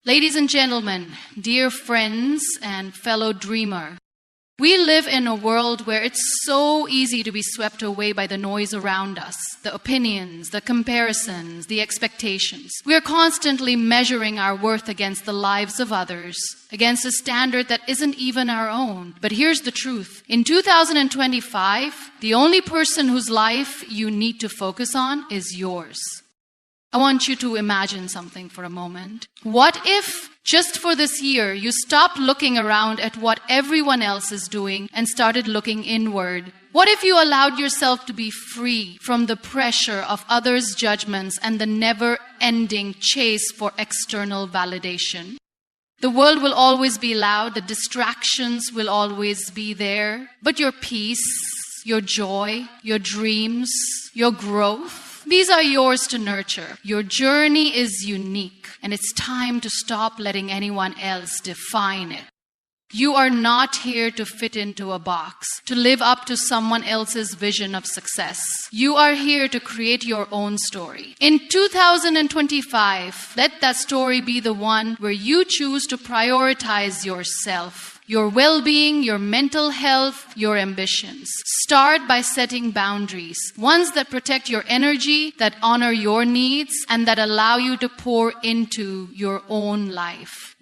Ladies and gentlemen, dear friends and fellow dreamer, we live in a world where it's so easy to be swept away by the noise around us, the opinions, the comparisons, the expectations. We are constantly measuring our worth against the lives of others, against a standard that isn't even our own. But here's the truth. In 2025, the only person whose life you need to focus on is yours. I want you to imagine something for a moment. What if, just for this year, you stopped looking around at what everyone else is doing and started looking inward? What if you allowed yourself to be free from the pressure of others' judgments and the never-ending chase for external validation? The world will always be loud, the distractions will always be there, but your peace, your joy, your dreams, your growth, these are yours to nurture. Your journey is unique, and it's time to stop letting anyone else define it. You are not here to fit into a box, to live up to someone else's vision of success. You are here to create your own story. In 2025, let that story be the one where you choose to prioritize yourself, your well-being, your mental health, your ambitions. Start by setting boundaries, ones that protect your energy, that honor your needs, and that allow you to pour into your own life.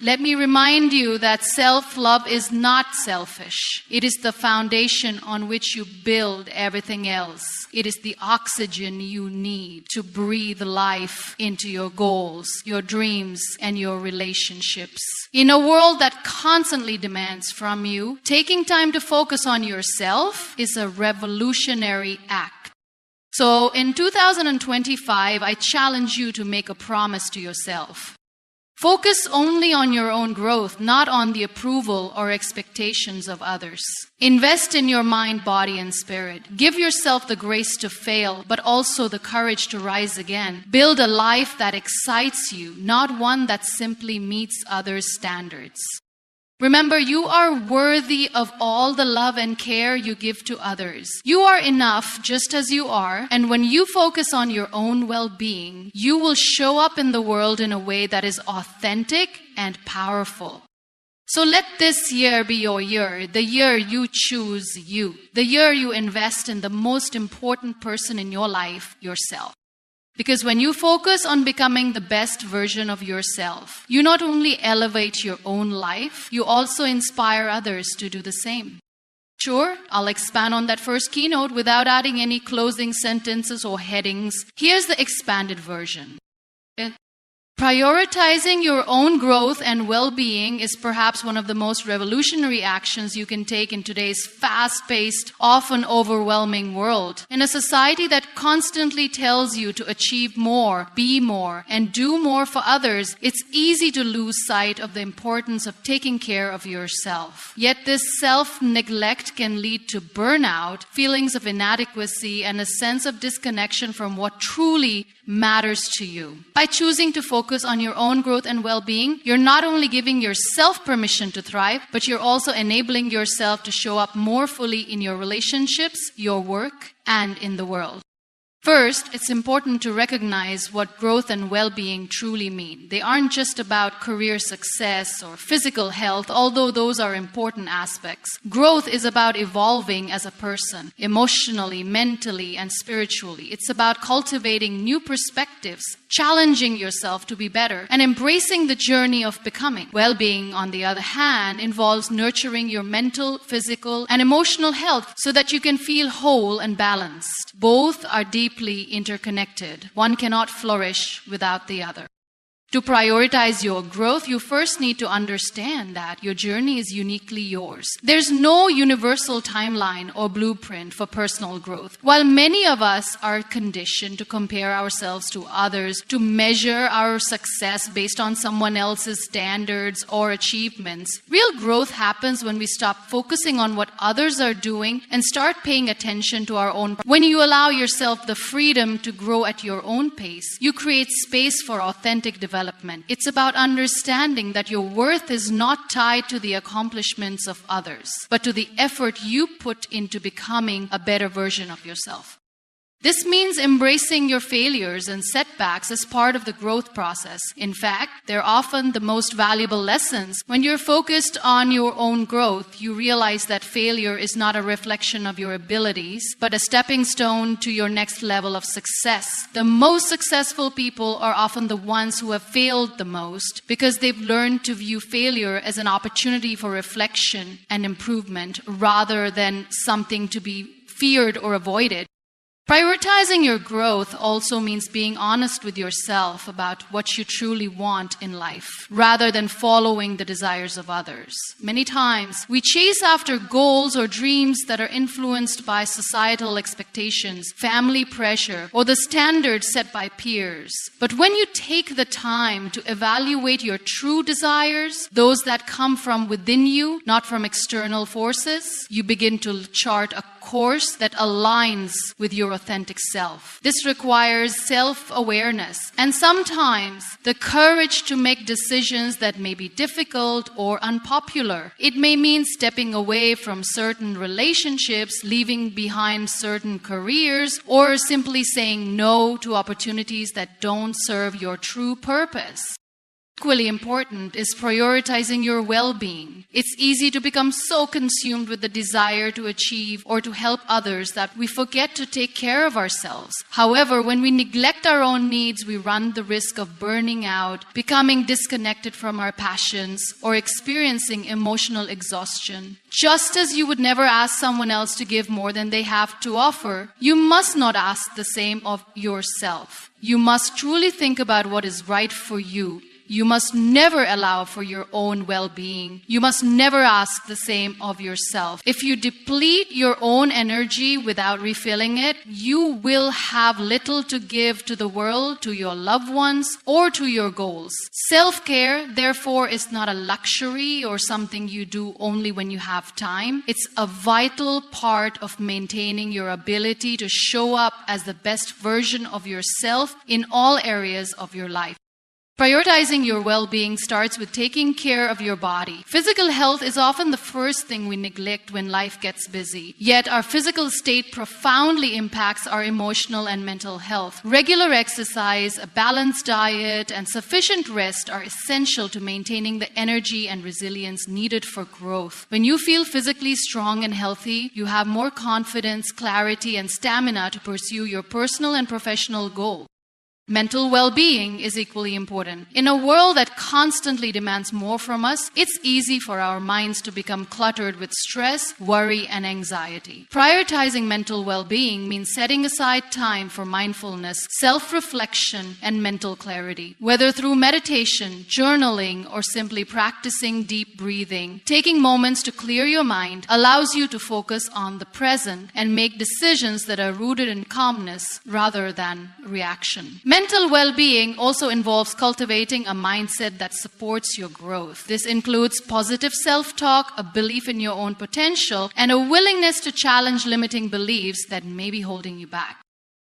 Let me remind you that self-love is not selfish. It is the foundation on which you build everything else. It is the oxygen you need to breathe life into your goals, your dreams, and your relationships. In a world that constantly demands from you, taking time to focus on yourself is a revolutionary act. So in 2025, I challenge you to make a promise to yourself. Focus only on your own growth, not on the approval or expectations of others. Invest in your mind, body, and spirit. Give yourself the grace to fail, but also the courage to rise again. Build a life that excites you, not one that simply meets others' standards. Remember, you are worthy of all the love and care you give to others. You are enough just as you are, and when you focus on your own well-being, you will show up in the world in a way that is authentic and powerful. So let this year be your year, the year you choose you, the year you invest in the most important person in your life, yourself. Because when you focus on becoming the best version of yourself, you not only elevate your own life, you also inspire others to do the same. Sure, I'll expand on that first keynote without adding any closing sentences or headings. Here's the expanded version. Prioritizing your own growth and well-being is perhaps one of the most revolutionary actions you can take in today's fast-paced, often overwhelming world. In a society that constantly tells you to achieve more, be more, and do more for others, it's easy to lose sight of the importance of taking care of yourself. Yet this self-neglect can lead to burnout, feelings of inadequacy, and a sense of disconnection from what truly matters to you. By choosing to focus on your own growth and well-being, you're not only giving yourself permission to thrive, but you're also enabling yourself to show up more fully in your relationships, your work, and in the world. First, it's important to recognize what growth and well-being truly mean. They aren't just about career success or physical health, although those are important aspects. Growth is about evolving as a person, emotionally, mentally, and spiritually. It's about cultivating new perspectives, challenging yourself to be better, and embracing the journey of becoming. Well-being, on the other hand, involves nurturing your mental, physical, and emotional health so that you can feel whole and balanced. Both are deeply interconnected. One cannot flourish without the other. To prioritize your growth, you first need to understand that your journey is uniquely yours. There's no universal timeline or blueprint for personal growth. While many of us are conditioned to compare ourselves to others, to measure our success based on someone else's standards or achievements, real growth happens when we stop focusing on what others are doing and start paying attention to our own. When you allow yourself the freedom to grow at your own pace, you create space for authentic development. It's about understanding that your worth is not tied to the accomplishments of others, but to the effort you put into becoming a better version of yourself. This means embracing your failures and setbacks as part of the growth process. In fact, they're often the most valuable lessons. When you're focused on your own growth, you realize that failure is not a reflection of your abilities, but a stepping stone to your next level of success. The most successful people are often the ones who have failed the most because they've learned to view failure as an opportunity for reflection and improvement rather than something to be feared or avoided. Prioritizing your growth also means being honest with yourself about what you truly want in life, rather than following the desires of others. Many times, we chase after goals or dreams that are influenced by societal expectations, family pressure, or the standards set by peers. But when you take the time to evaluate your true desires, those that come from within you, not from external forces, you begin to chart a course that aligns with your authentic self. This requires self-awareness and sometimes the courage to make decisions that may be difficult or unpopular. It may mean stepping away from certain relationships, leaving behind certain careers, or simply saying no to opportunities that don't serve your true purpose. Equally important is prioritizing your well-being. It's easy to become so consumed with the desire to achieve or to help others that we forget to take care of ourselves. However, when we neglect our own needs, we run the risk of burning out, becoming disconnected from our passions, or experiencing emotional exhaustion. Just as you would never ask someone else to give more than they have to offer, you must not ask the same of yourself. You must truly think about what is right for you. You must never allow for your own well-being. You must never ask the same of yourself. If you deplete your own energy without refilling it, you will have little to give to the world, to your loved ones, or to your goals. Self-care, therefore, is not a luxury or something you do only when you have time. It's a vital part of maintaining your ability to show up as the best version of yourself in all areas of your life. Prioritizing your well-being starts with taking care of your body. Physical health is often the first thing we neglect when life gets busy. Yet our physical state profoundly impacts our emotional and mental health. Regular exercise, a balanced diet, and sufficient rest are essential to maintaining the energy and resilience needed for growth. When you feel physically strong and healthy, you have more confidence, clarity, and stamina to pursue your personal and professional goals. Mental well-being is equally important. In a world that constantly demands more from us, it's easy for our minds to become cluttered with stress, worry, and anxiety. Prioritizing mental well-being means setting aside time for mindfulness, self-reflection, and mental clarity. Whether through meditation, journaling, or simply practicing deep breathing, taking moments to clear your mind allows you to focus on the present and make decisions that are rooted in calmness rather than reaction. Mental well-being also involves cultivating a mindset that supports your growth. This includes positive self-talk, a belief in your own potential, and a willingness to challenge limiting beliefs that may be holding you back.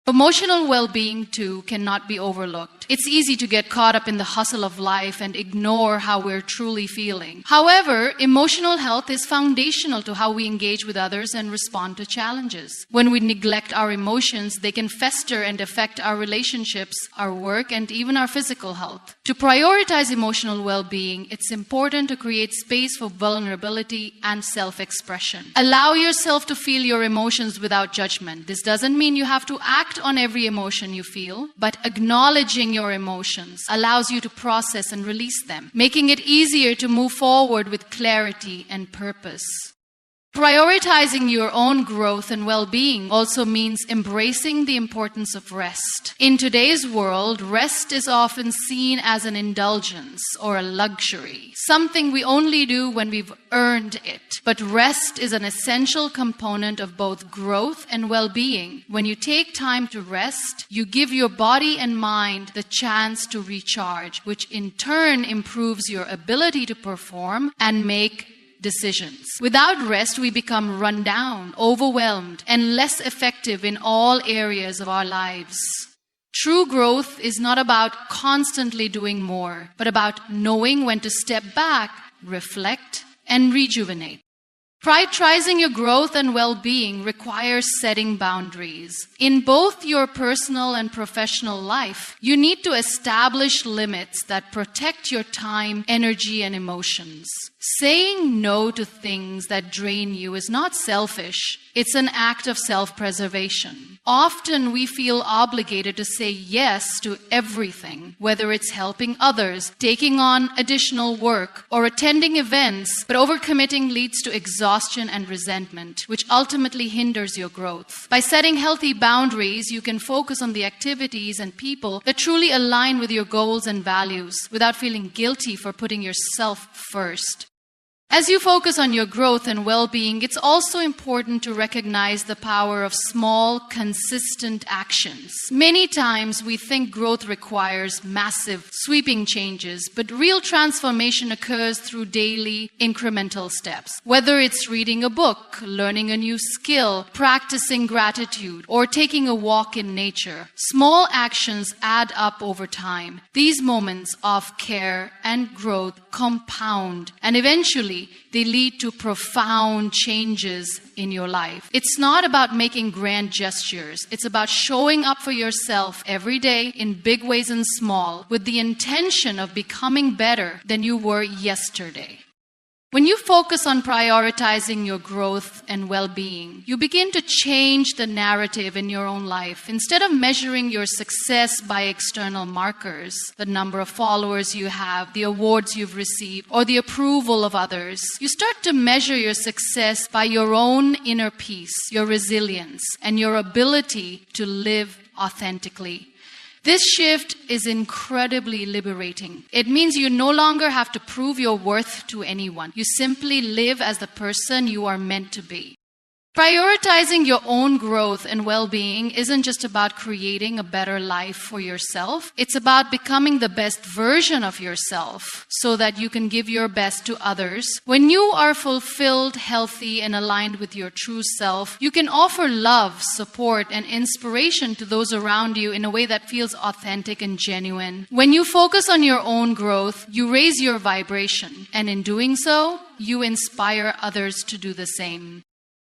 Emotional well-being, too, cannot be overlooked. It's easy to get caught up in the hustle of life and ignore how we're truly feeling. However, emotional health is foundational to how we engage with others and respond to challenges. When we neglect our emotions, they can fester and affect our relationships, our work, and even our physical health. To prioritize emotional well-being, it's important to create space for vulnerability and self-expression. Allow yourself to feel your emotions without judgment. This doesn't mean you have to act on every emotion you feel, but acknowledging your emotions allows you to process and release them, making it easier to move forward with clarity and purpose. Prioritizing your own growth and well-being also means embracing the importance of rest. In today's world, rest is often seen as an indulgence or a luxury, something we only do when we've earned it. But rest is an essential component of both growth and well-being. When you take time to rest, you give your body and mind the chance to recharge, which in turn improves your ability to perform and make decisions. Without rest, we become run down, overwhelmed, and less effective in all areas of our lives. True growth is not about constantly doing more, but about knowing when to step back, reflect, and rejuvenate. Prioritizing your growth and well-being requires setting boundaries. In both your personal and professional life, you need to establish limits that protect your time, energy, and emotions. Saying no to things that drain you is not selfish. It's an act of self-preservation. Often we feel obligated to say yes to everything, whether it's helping others, taking on additional work, or attending events, but overcommitting leads to exhaustion and resentment, which ultimately hinders your growth. By setting healthy boundaries, you can focus on the activities and people that truly align with your goals and values without feeling guilty for putting yourself first. As you focus on your growth and well-being, it's also important to recognize the power of small, consistent actions. Many times we think growth requires massive, sweeping changes, but real transformation occurs through daily, incremental steps. Whether it's reading a book, learning a new skill, practicing gratitude, or taking a walk in nature, small actions add up over time. These moments of care and growth compound, and eventually they lead to profound changes in your life. It's not about making grand gestures. It's about showing up for yourself every day in big ways and small, with the intention of becoming better than you were yesterday. When you focus on prioritizing your growth and well-being, you begin to change the narrative in your own life. Instead of measuring your success by external markers, the number of followers you have, the awards you've received, or the approval of others, you start to measure your success by your own inner peace, your resilience, and your ability to live authentically. This shift is incredibly liberating. It means you no longer have to prove your worth to anyone. You simply live as the person you are meant to be. Prioritizing your own growth and well-being isn't just about creating a better life for yourself. It's about becoming the best version of yourself so that you can give your best to others. When you are fulfilled, healthy, and aligned with your true self, you can offer love, support, and inspiration to those around you in a way that feels authentic and genuine. When you focus on your own growth, you raise your vibration, and in doing so, you inspire others to do the same.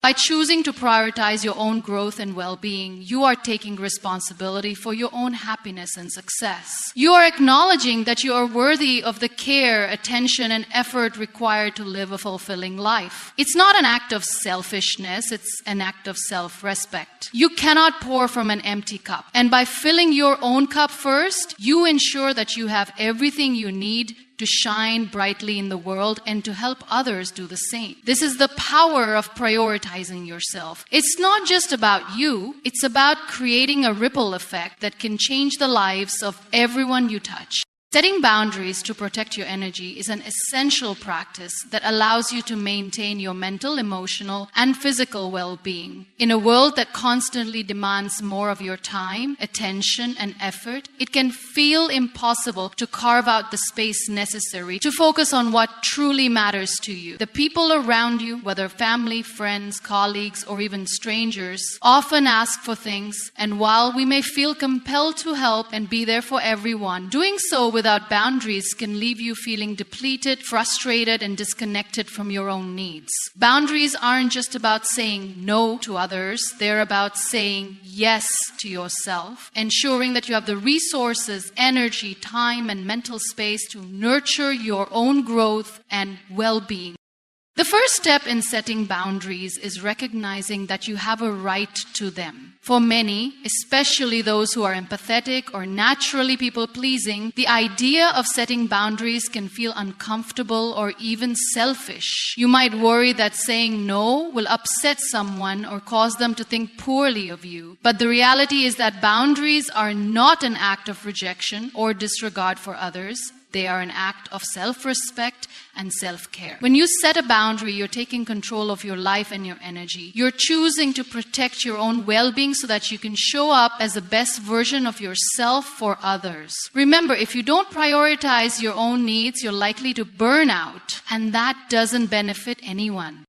By choosing to prioritize your own growth and well-being, you are taking responsibility for your own happiness and success. You are acknowledging that you are worthy of the care, attention, and effort required to live a fulfilling life. It's not an act of selfishness, it's an act of self-respect. You cannot pour from an empty cup. And by filling your own cup first, you ensure that you have everything you need to shine brightly in the world and to help others do the same. This is the power of prioritizing yourself. It's not just about you, it's about creating a ripple effect that can change the lives of everyone you touch. Setting boundaries to protect your energy is an essential practice that allows you to maintain your mental, emotional, and physical well-being. In a world that constantly demands more of your time, attention, and effort, it can feel impossible to carve out the space necessary to focus on what truly matters to you. The people around you, whether family, friends, colleagues, or even strangers, often ask for things, and while we may feel compelled to help and be there for everyone, doing so without boundaries can leave you feeling depleted, frustrated, and disconnected from your own needs. Boundaries aren't just about saying no to others, they're about saying yes to yourself, ensuring that you have the resources, energy, time, and mental space to nurture your own growth and well-being. The first step in setting boundaries is recognizing that you have a right to them. For many, especially those who are empathetic or naturally people-pleasing, the idea of setting boundaries can feel uncomfortable or even selfish. You might worry that saying no will upset someone or cause them to think poorly of you. But the reality is that boundaries are not an act of rejection or disregard for others. They are an act of self-respect and self-care. When you set a boundary, you're taking control of your life and your energy. You're choosing to protect your own well-being so that you can show up as the best version of yourself for others. Remember, if you don't prioritize your own needs, you're likely to burn out, and that doesn't benefit anyone.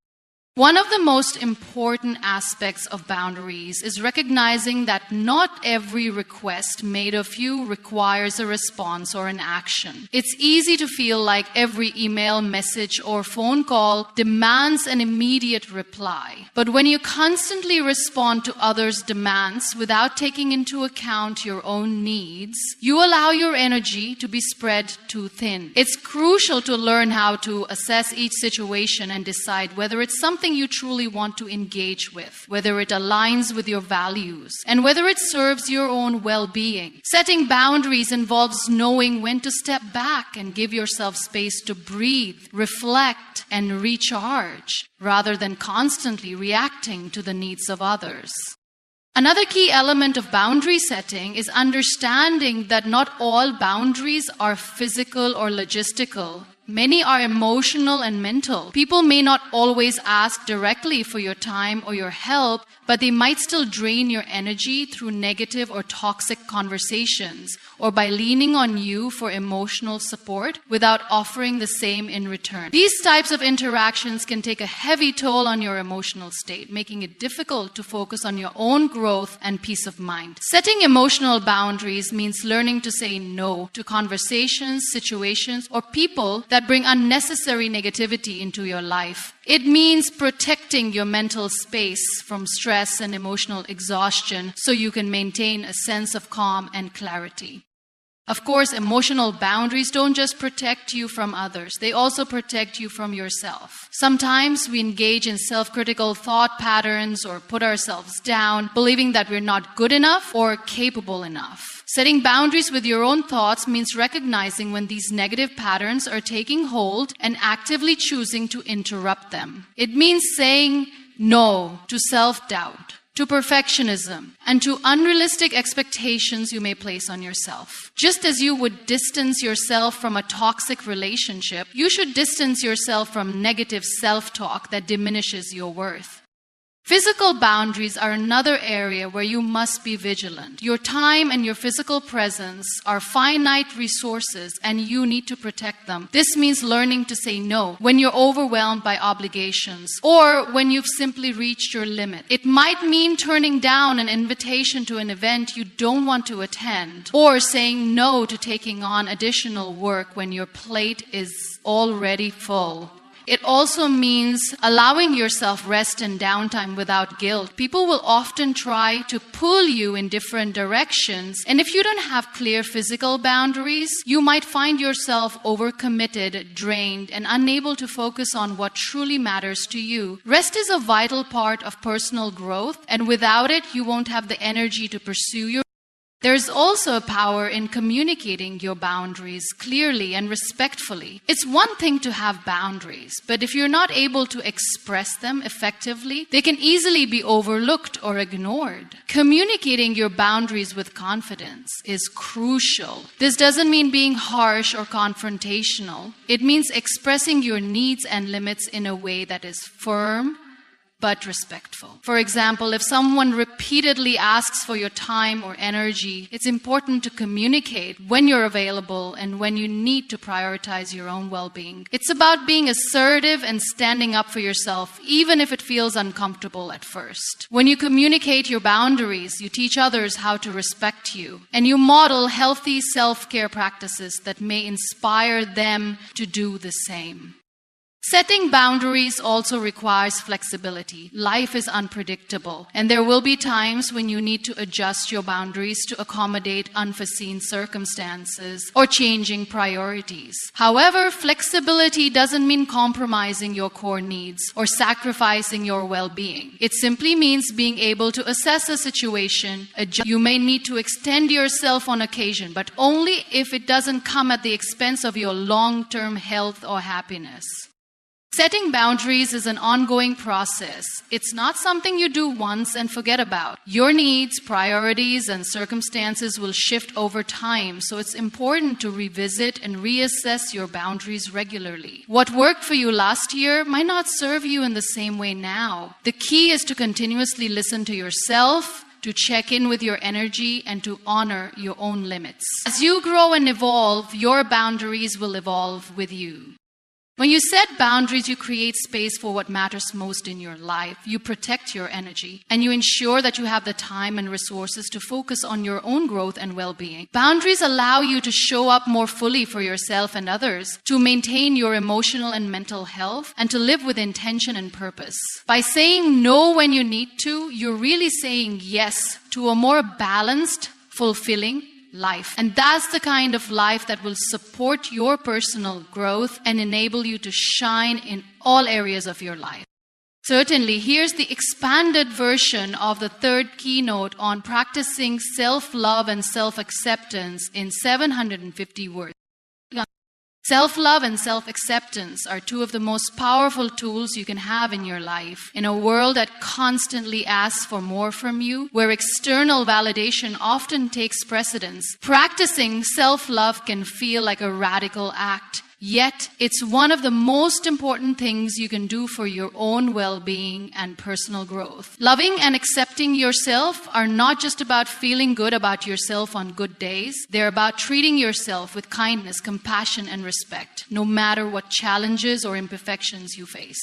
One of the most important aspects of boundaries is recognizing that not every request made of you requires a response or an action. It's easy to feel like every email, message, or phone call demands an immediate reply. But when you constantly respond to others' demands without taking into account your own needs, you allow your energy to be spread too thin. It's crucial to learn how to assess each situation and decide whether it's something you truly want to engage with, whether it aligns with your values, and whether it serves your own well-being. Setting boundaries involves knowing when to step back and give yourself space to breathe, reflect, and recharge, rather than constantly reacting to the needs of others. Another key element of boundary setting is understanding that not all boundaries are physical or logistical. Many are emotional and mental. People may not always ask directly for your time or your help, but they might still drain your energy through negative or toxic conversations or by leaning on you for emotional support without offering the same in return. These types of interactions can take a heavy toll on your emotional state, making it difficult to focus on your own growth and peace of mind. Setting emotional boundaries means learning to say no to conversations, situations, or people that bring unnecessary negativity into your life. It means protecting your mental space from stress and emotional exhaustion so you can maintain a sense of calm and clarity. Of course, emotional boundaries don't just protect you from others, they also protect you from yourself. Sometimes we engage in self-critical thought patterns or put ourselves down, believing that we're not good enough or capable enough. Setting boundaries with your own thoughts means recognizing when these negative patterns are taking hold and actively choosing to interrupt them. It means saying no to self-doubt, to perfectionism, and to unrealistic expectations you may place on yourself. Just as you would distance yourself from a toxic relationship, you should distance yourself from negative self-talk that diminishes your worth. Physical boundaries are another area where you must be vigilant. Your time and your physical presence are finite resources and you need to protect them. This means learning to say no when you're overwhelmed by obligations or when you've simply reached your limit. It might mean turning down an invitation to an event you don't want to attend or saying no to taking on additional work when your plate is already full. It also means allowing yourself rest and downtime without guilt. People will often try to pull you in different directions, and if you don't have clear physical boundaries, you might find yourself overcommitted, drained, and unable to focus on what truly matters to you. Rest is a vital part of personal growth, and without it, you won't have the energy to pursue your. There's also a power in communicating your boundaries clearly and respectfully. It's one thing to have boundaries, but if you're not able to express them effectively, they can easily be overlooked or ignored. Communicating your boundaries with confidence is crucial. This doesn't mean being harsh or confrontational. It means expressing your needs and limits in a way that is firm, but respectful. For example, if someone repeatedly asks for your time or energy, it's important to communicate when you're available and when you need to prioritize your own well-being. It's about being assertive and standing up for yourself, even if it feels uncomfortable at first. When you communicate your boundaries, you teach others how to respect you, and you model healthy self-care practices that may inspire them to do the same. Setting boundaries also requires flexibility. Life is unpredictable, and there will be times when you need to adjust your boundaries to accommodate unforeseen circumstances or changing priorities. However, flexibility doesn't mean compromising your core needs or sacrificing your well-being. It simply means being able to assess a situation, adjust. You may need to extend yourself on occasion, but only if it doesn't come at the expense of your long-term health or happiness. Setting boundaries is an ongoing process. It's not something you do once and forget about. Your needs, priorities, and circumstances will shift over time, so it's important to revisit and reassess your boundaries regularly. What worked for you last year might not serve you in the same way now. The key is to continuously listen to yourself, to check in with your energy, and to honor your own limits. As you grow and evolve, your boundaries will evolve with you. When you set boundaries, you create space for what matters most in your life. You protect your energy, and you ensure that you have the time and resources to focus on your own growth and well-being. Boundaries allow you to show up more fully for yourself and others, to maintain your emotional and mental health, and to live with intention and purpose. By saying no when you need to, you're really saying yes to a more balanced, fulfilling life. And that's the kind of life that will support your personal growth and enable you to shine in all areas of your life. Certainly, here's the expanded version of the third keynote on practicing self-love and self-acceptance in 750 words. Self-love and self-acceptance are two of the most powerful tools you can have in your life. In a world that constantly asks for more from you, where external validation often takes precedence, practicing self-love can feel like a radical act. Yet, it's one of the most important things you can do for your own well-being and personal growth. Loving and accepting yourself are not just about feeling good about yourself on good days. They're about treating yourself with kindness, compassion, and respect, no matter what challenges or imperfections you face.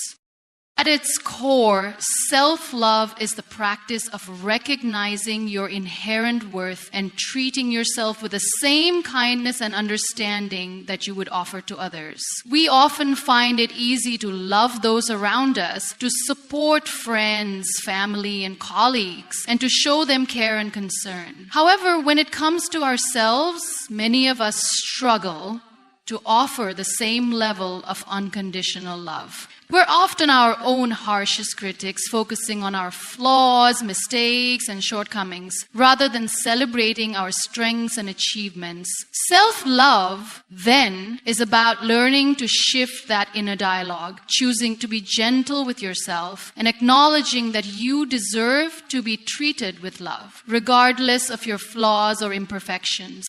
At its core, self-love is the practice of recognizing your inherent worth and treating yourself with the same kindness and understanding that you would offer to others. We often find it easy to love those around us, to support friends, family, and colleagues, and to show them care and concern. However, when it comes to ourselves, many of us struggle to offer the same level of unconditional love. We're often our own harshest critics, focusing on our flaws, mistakes, and shortcomings, rather than celebrating our strengths and achievements. Self-love, then, is about learning to shift that inner dialogue, choosing to be gentle with yourself, and acknowledging that you deserve to be treated with love, regardless of your flaws or imperfections.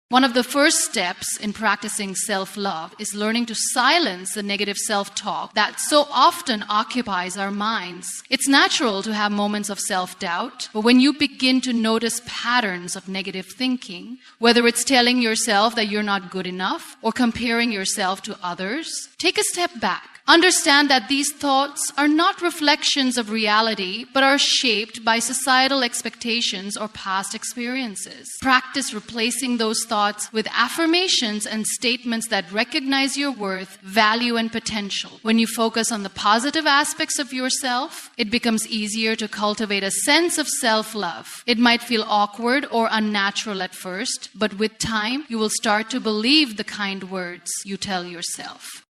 One of the first steps in practicing self-love is learning to silence the negative self-talk that so often occupies our minds. It's natural to have moments of self-doubt, but when you begin to notice patterns of negative thinking, whether it's telling yourself that you're not good enough or comparing yourself to others, take a step back. Understand that these thoughts are not reflections of reality, but are shaped by societal expectations or past experiences. Practice replacing those thoughts with affirmations and statements that recognize your worth, value, and potential. When you focus on the positive aspects of yourself, it becomes easier to cultivate a sense of self-love. It might feel awkward or unnatural at first, but with time, you will start to believe the kind words you tell yourself.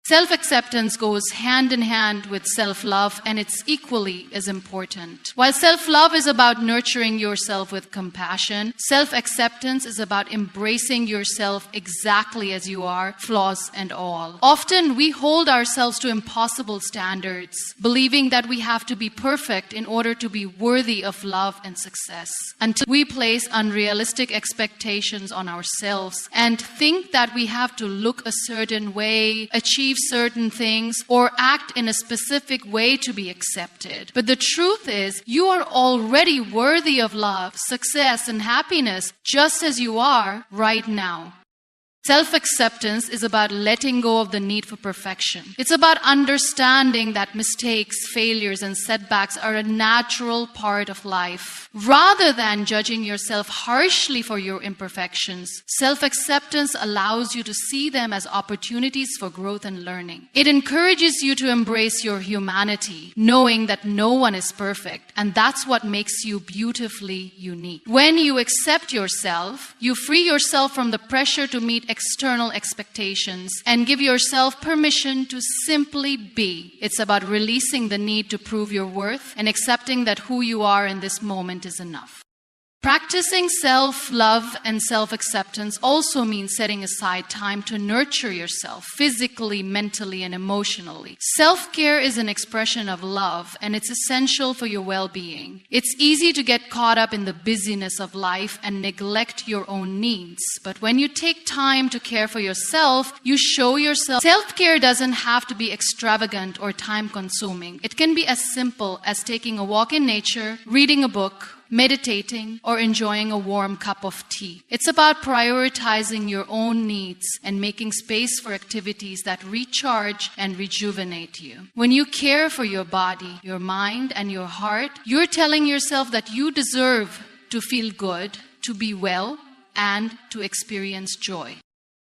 Self-acceptance goes hand in hand with self-love, and it's equally as important. While self-love is about nurturing yourself with compassion, self-acceptance is about embracing yourself exactly as you are, flaws and all. Often we hold ourselves to impossible standards, believing that we have to be perfect in order to be worthy of love and success. Until we place unrealistic expectations on ourselves and think that we have to look a certain way, achieve certain things, or act in a specific way to be accepted. But the truth is, you are already worthy of love, success, and happiness just as you are right now. Self-acceptance is about letting go of the need for perfection. It's about understanding that mistakes, failures, and setbacks are a natural part of life. Rather than judging yourself harshly for your imperfections, self-acceptance allows you to see them as opportunities for growth and learning. It encourages you to embrace your humanity, knowing that no one is perfect, and that's what makes you beautifully unique. When you accept yourself, you free yourself from the pressure to meet external expectations and give yourself permission to simply be. It's about releasing the need to prove your worth and accepting that who you are in this moment is enough. Practicing self-love and self-acceptance also means setting aside time to nurture yourself physically, mentally, and emotionally. Self-care is an expression of love, and it's essential for your well-being. It's easy to get caught up in the busyness of life and neglect your own needs. But when you take time to care for yourself, you show yourself. Self-care doesn't have to be extravagant or time-consuming. It can be as simple as taking a walk in nature, reading a book, meditating, or enjoying a warm cup of tea. It's about prioritizing your own needs and making space for activities that recharge and rejuvenate you. When you care for your body, your mind, and your heart, you're telling yourself that you deserve to feel good, to be well, and to experience joy.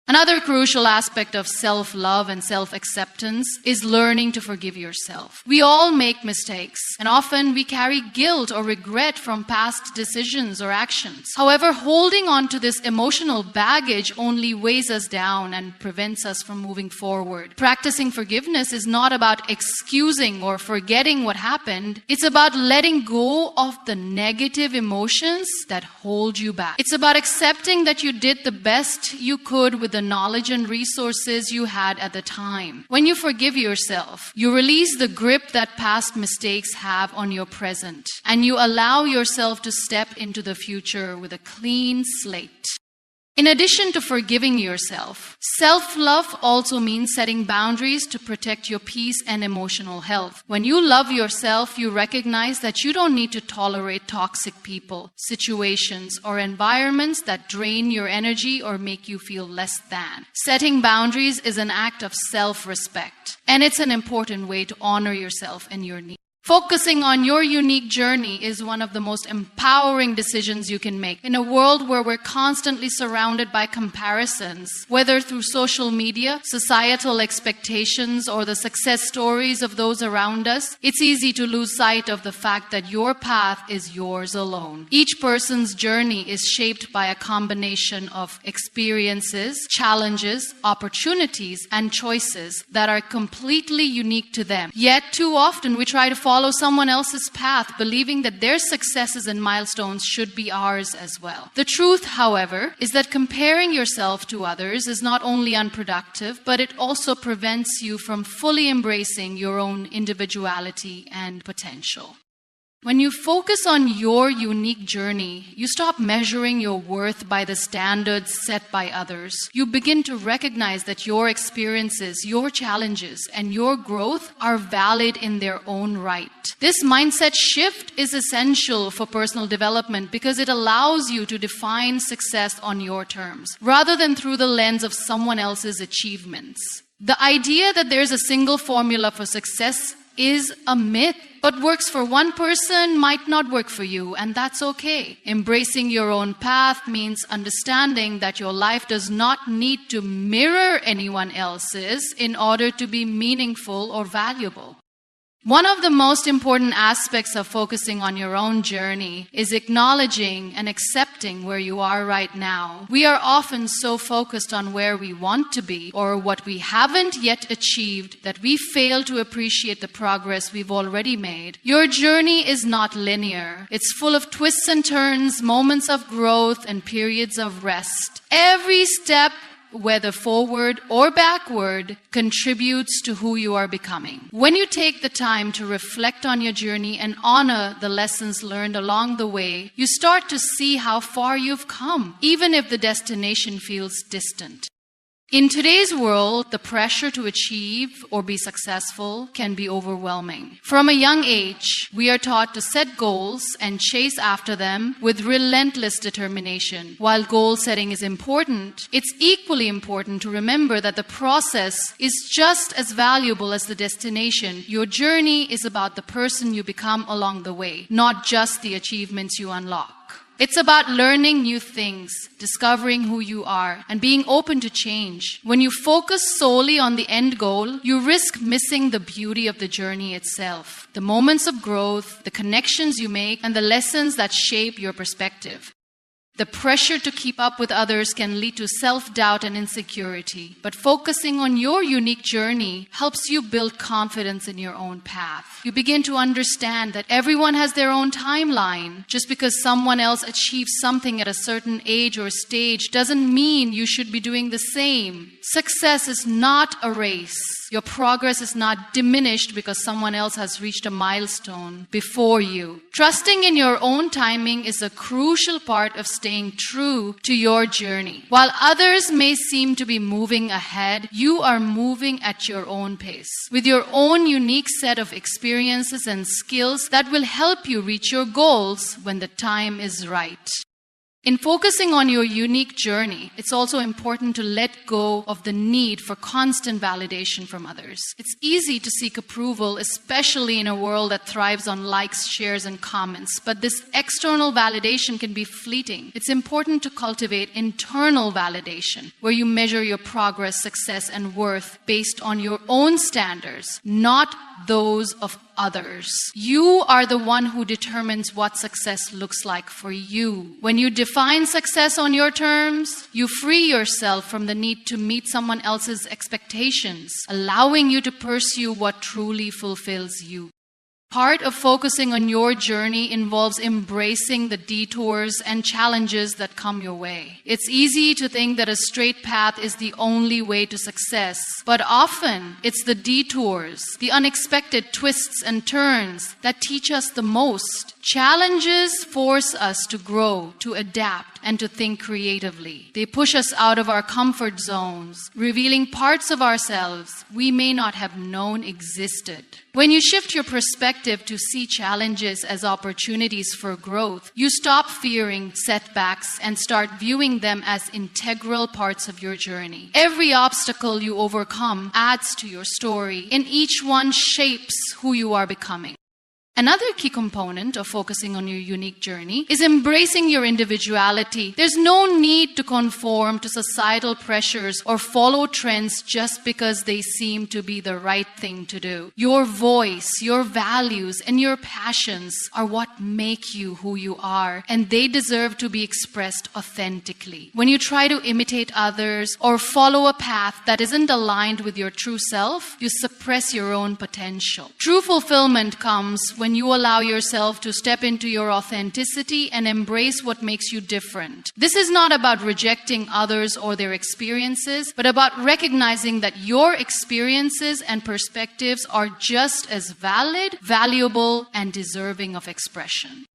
Another crucial aspect of self-love and self-acceptance is learning to forgive yourself. We all make mistakes, and often we carry guilt or regret from past decisions or actions. However, holding on to this emotional baggage only weighs us down and prevents us from moving forward. Practicing forgiveness is not about excusing or forgetting what happened. It's about letting go of the negative emotions that hold you back. It's about accepting that you did the best you could with the knowledge and resources you had at the time. When you forgive yourself, you release the grip that past mistakes have on your present, and you allow yourself to step into the future with a clean slate. In addition to forgiving yourself, self-love also means setting boundaries to protect your peace and emotional health. When you love yourself, you recognize that you don't need to tolerate toxic people, situations, or environments that drain your energy or make you feel less than. Setting boundaries is an act of self-respect, and it's an important way to honor yourself and your needs. Focusing on your unique journey is one of the most empowering decisions you can make. In a world where we're constantly surrounded by comparisons, whether through social media, societal expectations, or the success stories of those around us, it's easy to lose sight of the fact that your path is yours alone. Each person's journey is shaped by a combination of experiences, challenges, opportunities, and choices that are completely unique to them. Yet, too often we try to follow someone else's path, believing that their successes and milestones should be ours as well. The truth, however, is that comparing yourself to others is not only unproductive, but it also prevents you from fully embracing your own individuality and potential. When you focus on your unique journey, you stop measuring your worth by the standards set by others. You begin to recognize that your experiences, your challenges, and your growth are valid in their own right. This mindset shift is essential for personal development because it allows you to define success on your terms, rather than through the lens of someone else's achievements. The idea that there's a single formula for success is a myth. What works for one person might not work for you, and that's okay. Embracing your own path means understanding that your life does not need to mirror anyone else's in order to be meaningful or valuable. One of the most important aspects of focusing on your own journey is acknowledging and accepting where you are right now. We are often so focused on where we want to be or what we haven't yet achieved that we fail to appreciate the progress we've already made. Your journey is not linear. It's full of twists and turns, moments of growth, and periods of rest. Every step, whether forward or backward, contributes to who you are becoming. When you take the time to reflect on your journey and honor the lessons learned along the way, you start to see how far you've come, even if the destination feels distant. In today's world, the pressure to achieve or be successful can be overwhelming. From a young age, we are taught to set goals and chase after them with relentless determination. While goal setting is important, it's equally important to remember that the process is just as valuable as the destination. Your journey is about the person you become along the way, not just the achievements you unlock. It's about learning new things, discovering who you are, and being open to change. When you focus solely on the end goal, you risk missing the beauty of the journey itself, the moments of growth, the connections you make, and the lessons that shape your perspective. The pressure to keep up with others can lead to self-doubt and insecurity, but focusing on your unique journey helps you build confidence in your own path. You begin to understand that everyone has their own timeline. Just because someone else achieves something at a certain age or stage doesn't mean you should be doing the same. Success is not a race. Your progress is not diminished because someone else has reached a milestone before you. Trusting in your own timing is a crucial part of staying true to your journey. While others may seem to be moving ahead, you are moving at your own pace, with your own unique set of experiences and skills that will help you reach your goals when the time is right. In focusing on your unique journey, it's also important to let go of the need for constant validation from others. It's easy to seek approval, especially in a world that thrives on likes, shares, and comments. But this external validation can be fleeting. It's important to cultivate internal validation, where you measure your progress, success, and worth based on your own standards, not those of others. You are the one who determines what success looks like for you. When you define success on your terms, you free yourself from the need to meet someone else's expectations, allowing you to pursue what truly fulfills you. Part of focusing on your journey involves embracing the detours and challenges that come your way. It's easy to think that a straight path is the only way to success, but often it's the detours, the unexpected twists and turns that teach us the most. Challenges force us to grow, to adapt, and to think creatively. They push us out of our comfort zones, revealing parts of ourselves we may not have known existed. When you shift your perspective to see challenges as opportunities for growth, you stop fearing setbacks and start viewing them as integral parts of your journey. Every obstacle you overcome adds to your story, and each one shapes who you are becoming. Another key component of focusing on your unique journey is embracing your individuality. There's no need to conform to societal pressures or follow trends just because they seem to be the right thing to do. Your voice, your values, and your passions are what make you who you are, and they deserve to be expressed authentically. When you try to imitate others or follow a path that isn't aligned with your true self, you suppress your own potential. True fulfillment comes when you allow yourself to step into your authenticity and embrace what makes you different. This is not about rejecting others or their experiences, but about recognizing that your experiences and perspectives are just as valid, valuable, and deserving of expression.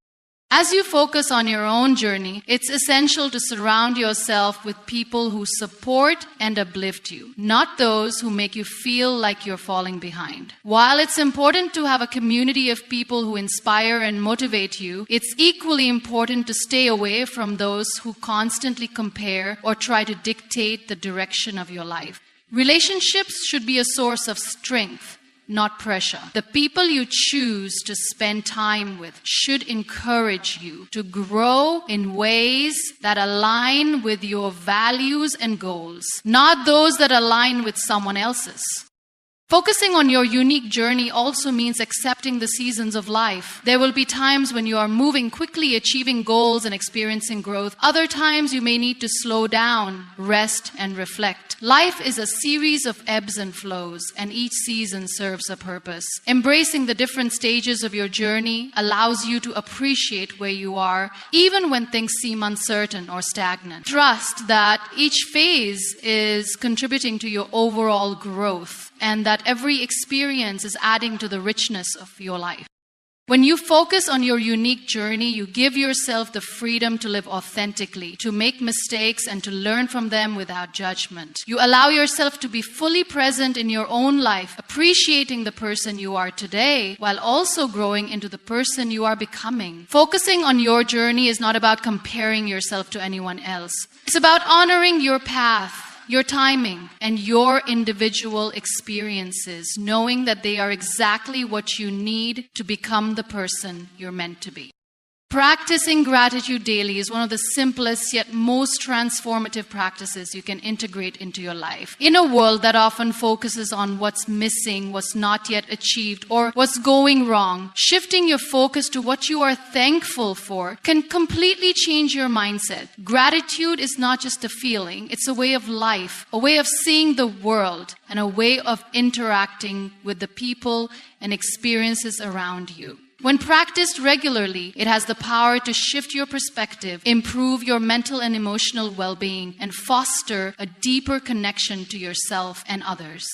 As you focus on your own journey, it's essential to surround yourself with people who support and uplift you, not those who make you feel like you're falling behind. While it's important to have a community of people who inspire and motivate you, it's equally important to stay away from those who constantly compare or try to dictate the direction of your life. Relationships should be a source of strength, not pressure. The people you choose to spend time with should encourage you to grow in ways that align with your values and goals, not those that align with someone else's. Focusing on your unique journey also means accepting the seasons of life. There will be times when you are moving quickly, achieving goals and experiencing growth. Other times you may need to slow down, rest, and reflect. Life is a series of ebbs and flows, and each season serves a purpose. Embracing the different stages of your journey allows you to appreciate where you are, even when things seem uncertain or stagnant. Trust that each phase is contributing to your overall growth, and that every experience is adding to the richness of your life. When you focus on your unique journey, you give yourself the freedom to live authentically, to make mistakes and to learn from them without judgment. You allow yourself to be fully present in your own life, appreciating the person you are today, while also growing into the person you are becoming. Focusing on your journey is not about comparing yourself to anyone else. It's about honoring your path, your timing, and your individual experiences, knowing that they are exactly what you need to become the person you're meant to be. Practicing gratitude daily is one of the simplest yet most transformative practices you can integrate into your life. In a world that often focuses on what's missing, what's not yet achieved, or what's going wrong, shifting your focus to what you are thankful for can completely change your mindset. Gratitude is not just a feeling, it's a way of life, a way of seeing the world, and a way of interacting with the people and experiences around you. When practiced regularly, it has the power to shift your perspective, improve your mental and emotional well-being, and foster a deeper connection to yourself and others.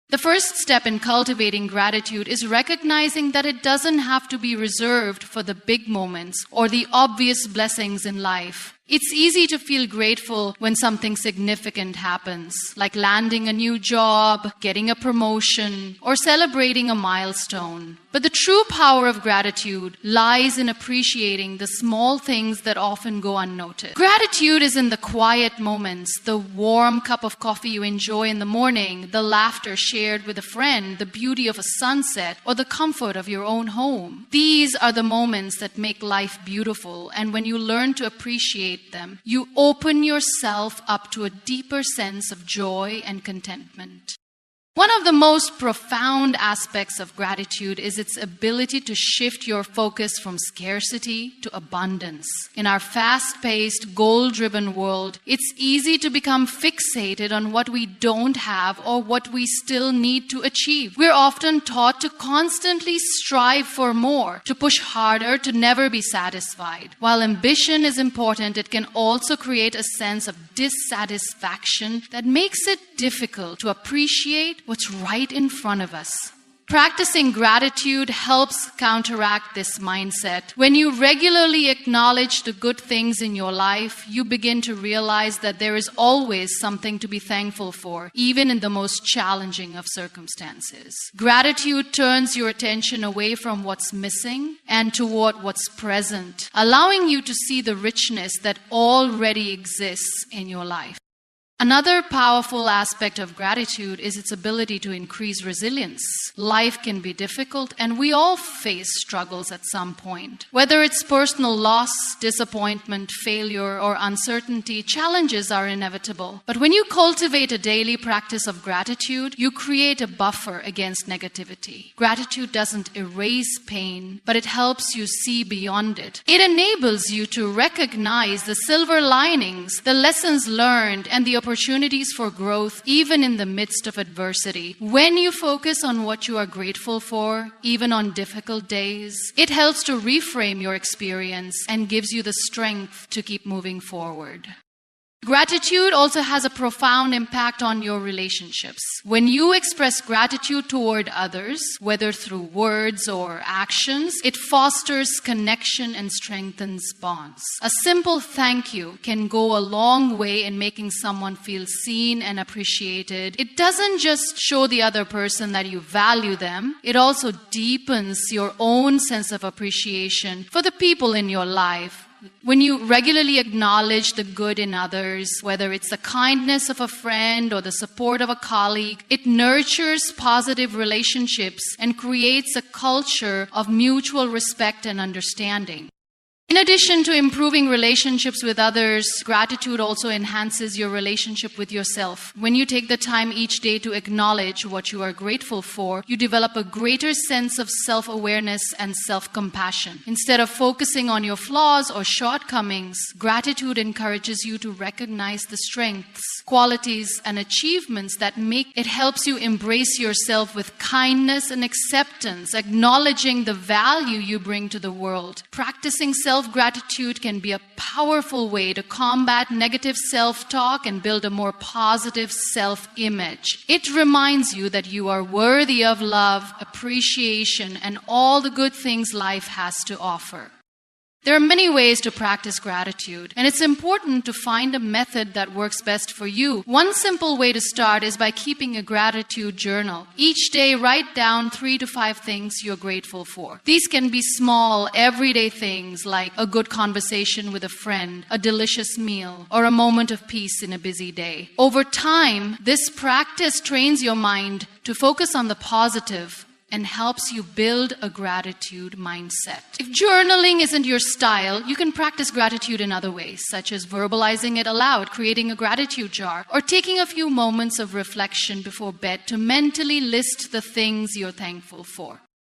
The first step in cultivating gratitude is recognizing that it doesn't have to be reserved for the big moments or the obvious blessings in life. It's easy to feel grateful when something significant happens, like landing a new job, getting a promotion, or celebrating a milestone. But the true power of gratitude lies in appreciating the small things that often go unnoticed. Gratitude is in the quiet moments, the warm cup of coffee you enjoy in the morning, the laughter shared with a friend, the beauty of a sunset, or the comfort of your own home. These are the moments that make life beautiful, and when you learn to appreciate them, you open yourself up to a deeper sense of joy and contentment. One of the most profound aspects of gratitude is its ability to shift your focus from scarcity to abundance. In our fast-paced, goal-driven world, it's easy to become fixated on what we don't have or what we still need to achieve. We're often taught to constantly strive for more, to push harder, to never be satisfied. While ambition is important, it can also create a sense of dissatisfaction that makes it difficult to appreciate what's right in front of us. Practicing gratitude helps counteract this mindset. When you regularly acknowledge the good things in your life, you begin to realize that there is always something to be thankful for, even in the most challenging of circumstances. Gratitude turns your attention away from what's missing and toward what's present, allowing you to see the richness that already exists in your life. Another powerful aspect of gratitude is its ability to increase resilience. Life can be difficult, and we all face struggles at some point. Whether it's personal loss, disappointment, failure, or uncertainty, challenges are inevitable. But when you cultivate a daily practice of gratitude, you create a buffer against negativity. Gratitude doesn't erase pain, but it helps you see beyond it. It enables you to recognize the silver linings, the lessons learned, and the opportunities for growth, even in the midst of adversity. When you focus on what you are grateful for, even on difficult days, it helps to reframe your experience and gives you the strength to keep moving forward. Gratitude also has a profound impact on your relationships. When you express gratitude toward others, whether through words or actions, it fosters connection and strengthens bonds. A simple thank you can go a long way in making someone feel seen and appreciated. It doesn't just show the other person that you value them, it also deepens your own sense of appreciation for the people in your life. When you regularly acknowledge the good in others, whether it's the kindness of a friend or the support of a colleague, it nurtures positive relationships and creates a culture of mutual respect and understanding. In addition to improving relationships with others, gratitude also enhances your relationship with yourself. When you take the time each day to acknowledge what you are grateful for, you develop a greater sense of self-awareness and self-compassion. Instead of focusing on your flaws or shortcomings, gratitude encourages you to recognize the strengths, qualities, and achievements that make it helps you embrace yourself with kindness and acceptance, acknowledging the value you bring to the world. Practicing self-gratitude can be a powerful way to combat negative self-talk and build a more positive self-image. It reminds you that you are worthy of love, appreciation, and all the good things life has to offer. There are many ways to practice gratitude, and it's important to find a method that works best for you. One simple way to start is by keeping a gratitude journal. Each day, write down 3 to 5 things you're grateful for. These can be small, everyday things like a good conversation with a friend, a delicious meal, or a moment of peace in a busy day. Over time, this practice trains your mind to focus on the positive and helps you build a gratitude mindset. If journaling isn't your style, you can practice gratitude in other ways, such as verbalizing it aloud, creating a gratitude jar, or taking a few moments of reflection before bed to mentally list the things you're thankful for.